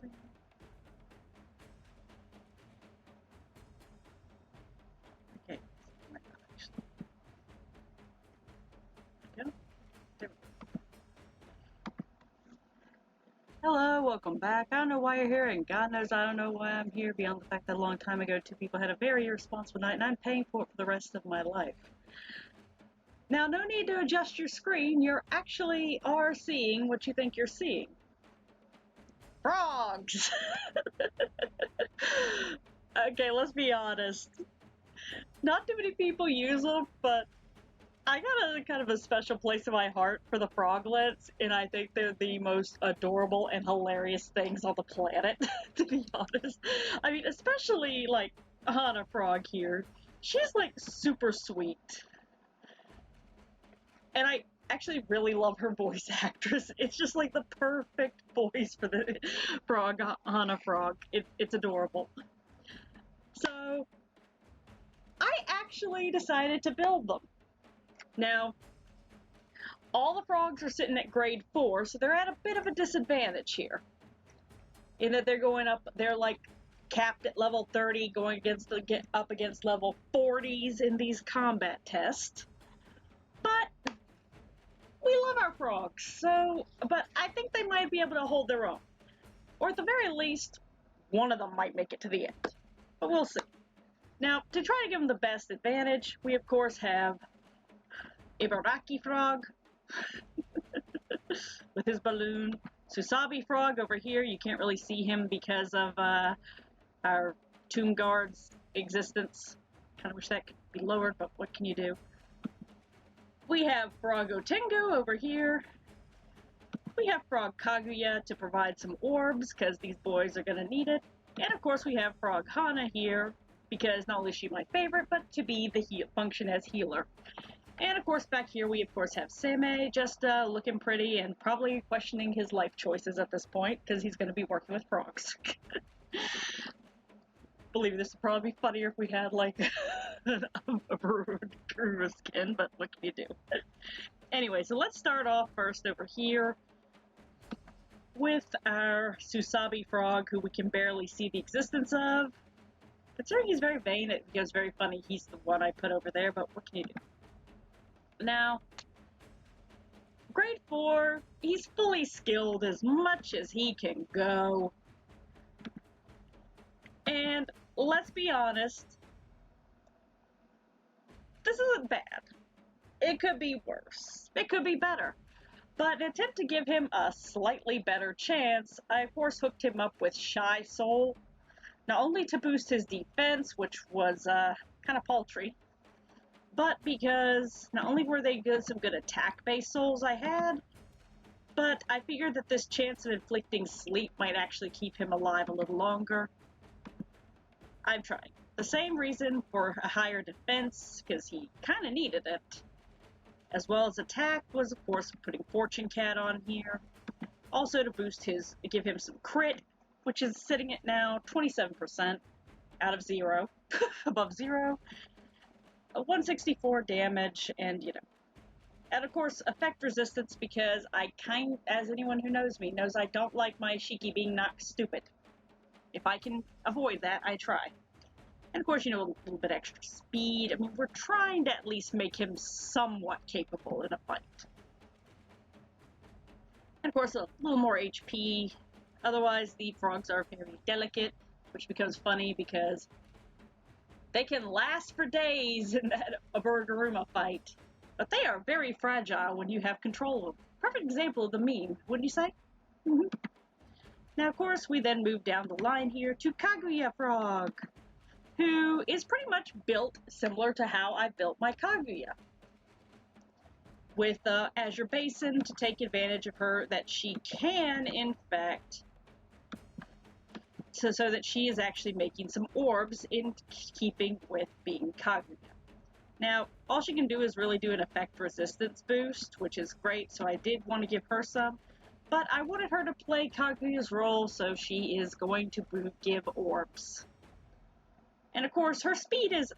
screen. Okay. There we go. There we go. Hello, welcome back. I don't know why you're here, and God knows I don't know why I'm here, beyond the fact that a long time ago 2 people had a very irresponsible night, and I'm paying for it for the rest of my life. Now, no need to adjust your screen. You actually are seeing what you think you're seeing. Frogs! Okay, let's be honest. Not too many people use them, but I got a kind of a special place in my heart for the froglets, and I think they're the most adorable and hilarious things on the planet, to be honest. I mean, especially, like, Hana Frog here. She's, like, super sweet. And I actually really love her voice actress. It's just, like, the perfect voice for the frog, Hana Frog. It's adorable. So, I actually decided to build them. Now, all the frogs are sitting at grade 4, so they're at a bit of a disadvantage here. In that they're going up, they're like capped at level 30, going up against level 40s in these combat tests. But we love our frogs, but I think they might be able to hold their own. Or at the very least, one of them might make it to the end. But we'll see. Now, to try to give them the best advantage, we of course have Ibaraki Frog with his balloon. Susabi Frog over here, you can't really see him because of our tomb guard's existence. Kind of wish that could be lowered, but what can you do? We have Frog Ootengu over here. We have Frog Kaguya to provide some orbs, because these boys are going to need it. And of course we have Frog Hana here, because not only is she my favorite, but to be the function as healer. And of course back here we of course have Seme, just looking pretty and probably questioning his life choices at this point, because he's going to be working with frogs. Believe this would probably be funnier if we had like a Peru skin, but what can you do? Anyway, so let's start off first over here with our Susabi Frog, who we can barely see the existence of. Considering he's very vain, it becomes very funny he's the one I put over there, but what can you do? Now, grade 4, he's fully skilled as much as he can go. And let's be honest, this isn't bad. It could be worse. It could be better. But in an attempt to give him a slightly better chance, I of course hooked him up with Shy Soul, not only to boost his defense, which was kind of paltry, but because not only were they some good attack-based souls I had, but I figured that this chance of inflicting sleep might actually keep him alive a little longer. I'm trying. The same reason for a higher defense, because he kind of needed it, as well as attack, was of course putting Fortune Cat on here. Also to boost give him some crit, which is sitting at now 27% out of 0, above 0. 164 damage, and you know. And of course, effect resistance, because as anyone who knows me knows, I don't like my Shiki being knocked stupid. If I can avoid that, I try. And of course, you know, a little bit extra speed. I mean, we're trying to at least make him somewhat capable in a fight. And of course, a little more HP. Otherwise, the frogs are very delicate, which becomes funny because they can last for days in that Aburgaruma fight. But they are very fragile when you have control of them. Perfect example of the meme, wouldn't you say? Mm-hmm. Now, of course, we then move down the line here to Kaguya Frog, who is pretty much built similar to how I built my Kaguya. With Azure Basin to take advantage of her, that she can, in fact, so that she is actually making some orbs in keeping with being Kaguya. Now, all she can do is really do an effect resistance boost, which is great, so I did want to give her some. But I wanted her to play Kaguya's role, so she is going to give orbs. And of course, her speed is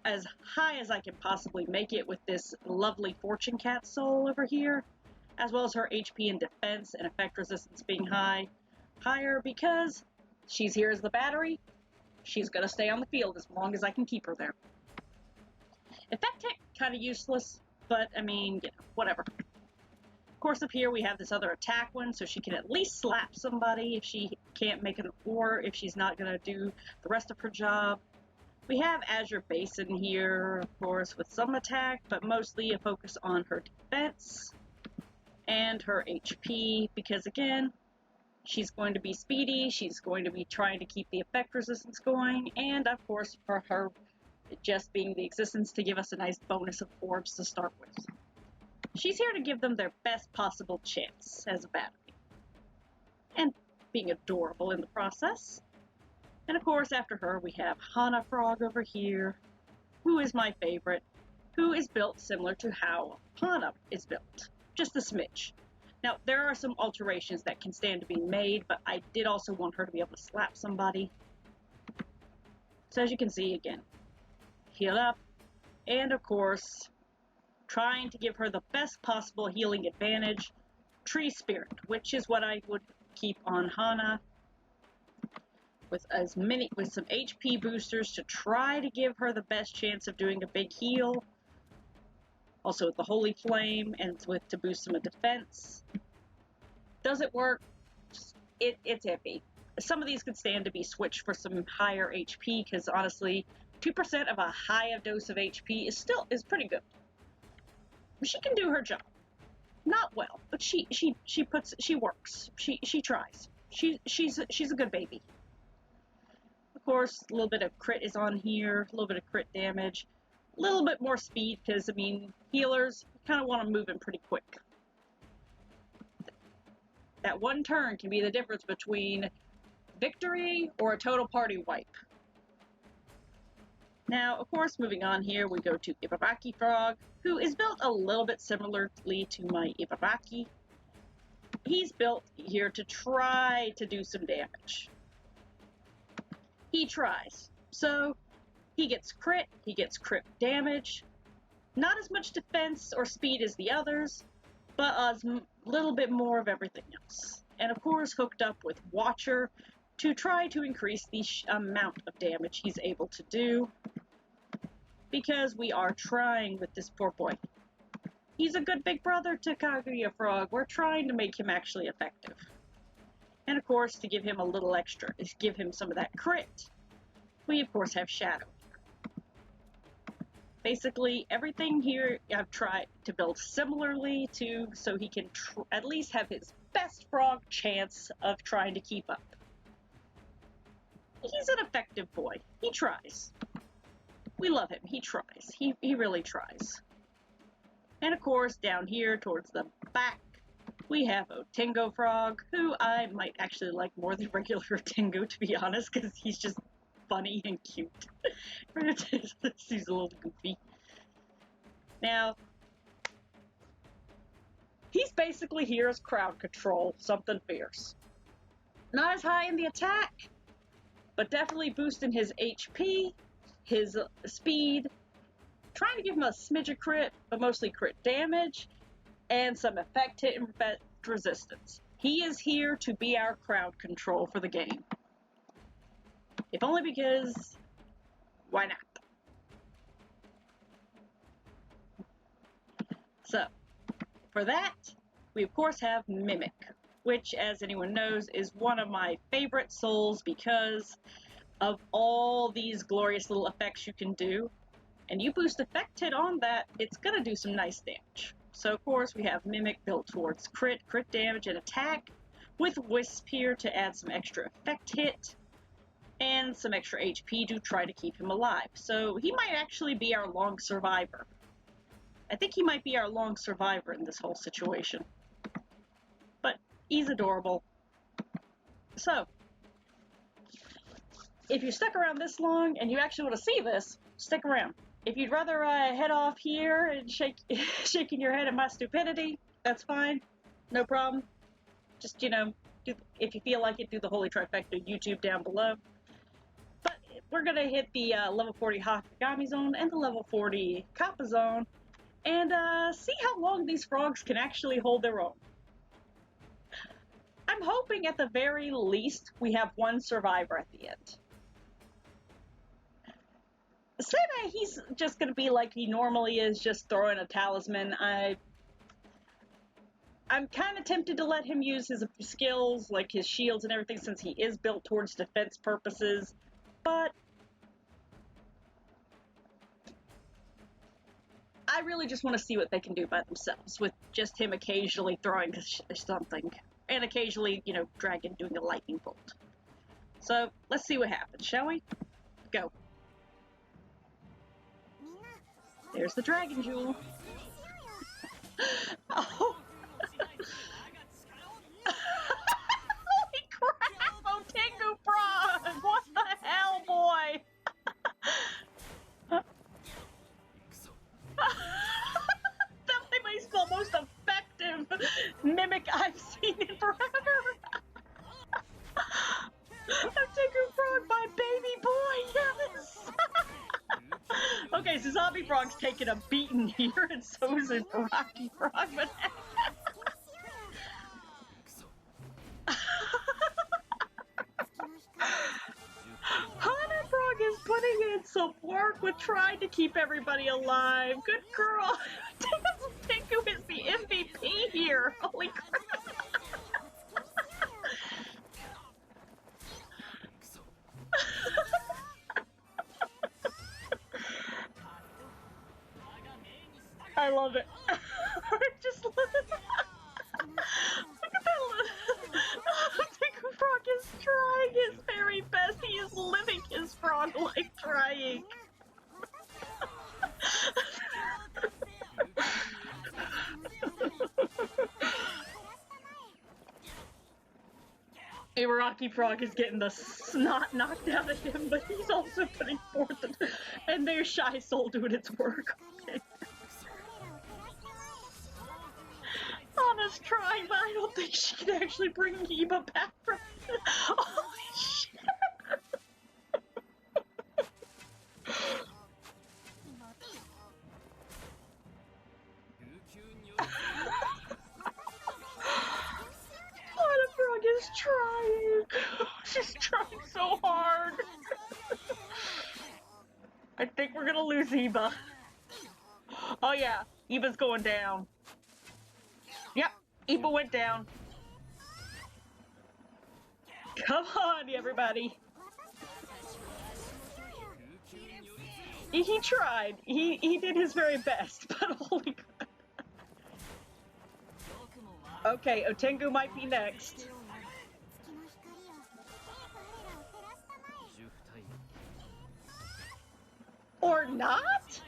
as high as I can possibly make it with this lovely Fortune Cat soul over here, as well as her HP and defense and effect resistance being high. higher because she's here as the battery. She's going to stay on the field as long as I can keep her there. Effect hit, kind of useless, but I mean, you know, whatever. Of course, up here we have this other attack one, so she can at least slap somebody if she can't make an or if she's not going to do the rest of her job. We have Azure Basin here, of course, with some attack, but mostly a focus on her defense and her HP, because again, she's going to be speedy, she's going to be trying to keep the effect resistance going, and of course, for her just being the existence to give us a nice bonus of orbs to start with. She's here to give them their best possible chance as a battery, and being adorable in the process. And of course, after her, we have Hana Frog over here, who is my favorite, who is built similar to how Hana is built, just a smidge. Now, there are some alterations that can stand to be made, but I did also want her to be able to slap somebody. So as you can see, again, heal up, and of course, trying to give her the best possible healing advantage, Tree Spirit, which is what I would keep on Hana, with some HP boosters to try to give her the best chance of doing a big heal. Also with the Holy Flame and to boost some of defense. Does it work? It's iffy. Some of these could stand to be switched for some higher HP, because honestly, 2% of a high dose of HP is pretty good. She can do her job. Not well, but she works. She tries. She's a good baby. Of course, a little bit of crit is on here, a little bit of crit damage, a little bit more speed, because I mean, healers kind of want to move in pretty quick. That one turn can be the difference between victory or a total party wipe. Now, of course, moving on here, we go to Ibaraki Frog, who is built a little bit similarly to my Ibaraki. He's built here to try to do some damage. He tries. So, he gets crit damage. Not as much defense or speed as the others, but a little bit more of everything else. And of course, hooked up with Watcher to try to increase the amount of damage he's able to do, because we are trying with this poor boy. He's a good big brother to Kaguya Frog. We're trying to make him actually effective. And of course, to give him a little extra, to give him some of that crit, we of course have Shadow. Basically, everything here I've tried to build similarly to, so he can at least have his best frog chance of trying to keep up. He's an effective boy. He tries. We love him. He tries. He really tries. And of course, down here towards the back, we have Ootengu Frog, who I might actually like more than regular Ootengu, to be honest, because he's just funny and cute. He's a little goofy. Now, he's basically here as crowd control, something fierce. Not as high in the attack, but definitely boosting his HP, his speed, trying to give him a smidge of crit, but mostly crit damage, and some effect hit and effect resistance. He is here to be our crowd control for the game. If only because, why not? So, for that, we of course have Mimic, which, as anyone knows, is one of my favorite souls because of all these glorious little effects you can do. And you boost effect hit on that, it's gonna do some nice damage. So of course we have Mimic built towards crit damage and attack, with Wisp here to add some extra effect hit, and some extra HP to try to keep him alive. So he might actually be our long survivor. I think he might be our long survivor in this whole situation. But he's adorable. So, if you stuck around this long and you actually want to see this, stick around. If you'd rather head off here and shaking your head at my stupidity, that's fine. No problem. Just, you know, if you feel like it, do the Holy Trifecta YouTube down below. But we're going to hit the level 40 Hahakagami zone and the level 40 Kappa zone and see how long these frogs can actually hold their own. I'm I'm hoping at the very least we have one survivor at the end. Say he's just gonna be like he normally is, just throwing a talisman. I'm kind of tempted to let him use his skills, like his shields and everything, since he is built towards defense purposes, but I really just want to see what they can do by themselves, with just him occasionally throwing something, and occasionally, you know, Dragon doing a lightning bolt. So, let's see what happens, shall we? Go. There's the Dragon Jewel. Oh! Holy crap! Ootengu Frog! What the hell, boy? That might be the most effective mimic I've seen in forever. Ootengu Frog, my baby boy, yes! Okay, Susabi Frog's taking a beating here, and so is Ibaraki Frog, but... Hana Frog is putting in some work with trying to keep everybody alive. Good girl. Ootengu is the MVP here. Holy crap. I love it. Just look at that. Ootengu Frog is trying his very best. He is living his frog-like trying. Ibaraki Frog is getting the snot knocked out of him, but he's also putting forth and there's Shy Soul doing its work. Okay. Hana's trying, but I don't think she can actually bring Iba back from it. Holy shit! Hana Frog is trying. She's trying so hard. I think we're gonna lose Iba. Oh yeah, Iba's going down. Yep, Iba went down. Come on, everybody. He tried. He did his very best, but holy crap. Okay, Ootengu might be next. Or not?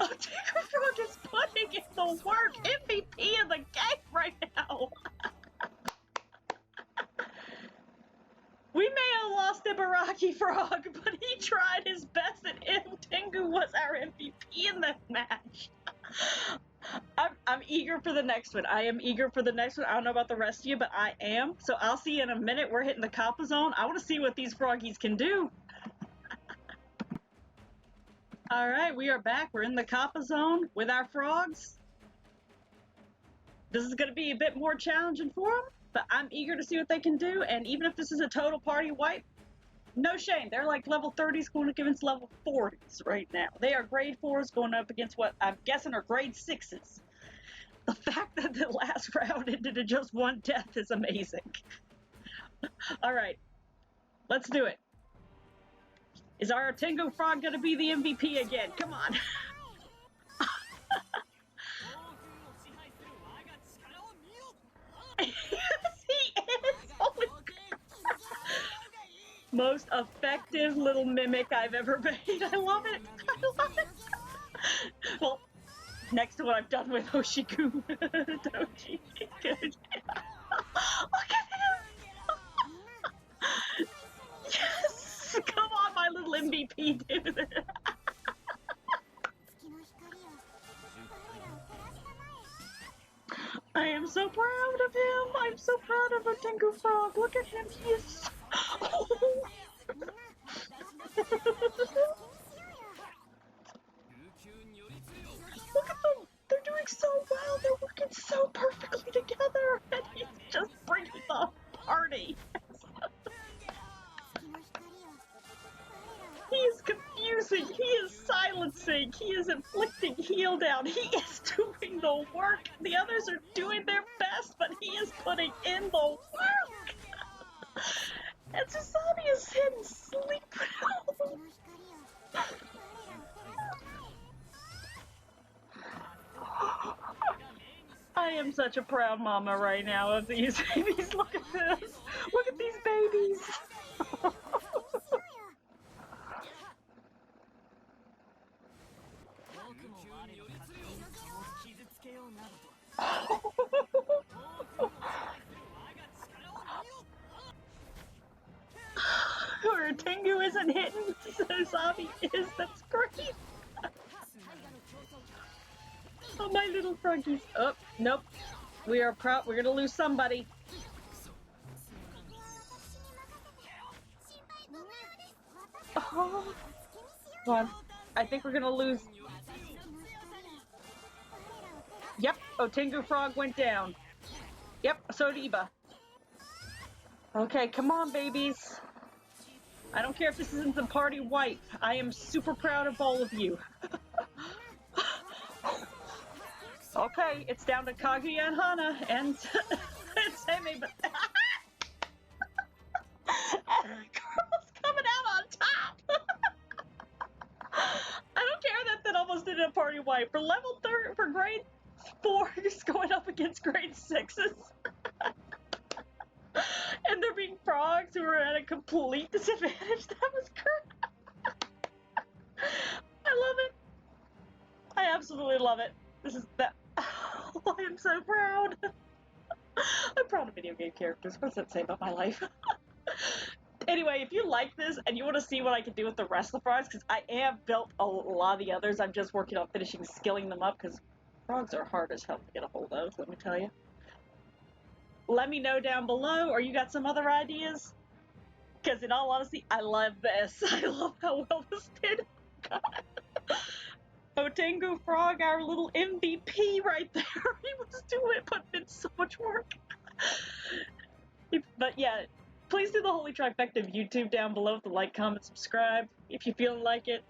Ootengu Frog is putting in the work. MVP of the game right now. We may have lost Ibaraki Frog, but he tried his best, and Ootengu was our MVP in that match. I'm eager for the next one. I am eager for the next one. I don't know about the rest of you, but I am. So I'll see you in a minute. We're hitting the Kappa zone. I want to see what these froggies can do. Alright, we are back. We're in the Kappa zone with our frogs. This is going to be a bit more challenging for them, but I'm eager to see what they can do, and even if this is a total party wipe, no shame. They're like level 30s going up against level 40s right now. They are grade 4s going up against what I'm guessing are grade 6s. The fact that the last round ended in just one death is amazing. Alright, let's do it. Is our Ootengu Frog going to be the MVP again? Come on. Yes, he is! Holy crap. Most effective little mimic I've ever made. I love it. I love it. Well, next to what I've done with Hoshiku Doji. Look at him! Yes! Come on, my little MVP dude. I am so proud of him. I'm so proud of Ootengu Frog. Look at him. He is... Oh. Look at them. They're doing so well. They're working so perfectly together. And He is inflicting heel down. He is doing the work. The others are doing their best, but he is putting in the work. And Susabi is sitting sleeping. I am such a proud mama right now of these babies. Look at this. Look at these babies. Ootengu isn't hitting. Susabi is. That's great. Oh, my little froggies. Oh, nope. We're gonna lose somebody. Oh. Come on. I think we're gonna lose. Yep, Ootengu Frog went down. Yep, so did Iba. Okay, come on, babies. I don't care if this isn't the party wipe. I am super proud of all of you. Okay, it's down to Kaguya and Hana and Same, but girl's coming out on top. I don't care that almost did a party wipe. For level 3, for grade 4, just going up against grade 6s. And there being frogs who are at a complete disadvantage. That was great. I love it. I absolutely love it. This is that. Oh, I am so proud. I'm proud of video game characters. What's that say about my life? Anyway, if you like this and you want to see what I can do with the rest of the frogs, because I have built a lot of the others, I'm just working on finishing skilling them up, because frogs are hard as hell to get a hold of, let me tell you. Let me know down below, or you got some other ideas? Because in all honesty, I love this. I love how well this did. God. Ootengu Frog, our little MVP right there. He was doing it, putting in so much work. But yeah, please do the holy trifecta of YouTube down below with the like, comment, subscribe if you feel like it.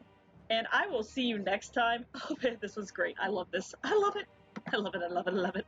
And I will see you next time. Oh man, this was great. I love this. I love it. I love it. I love it. I love it.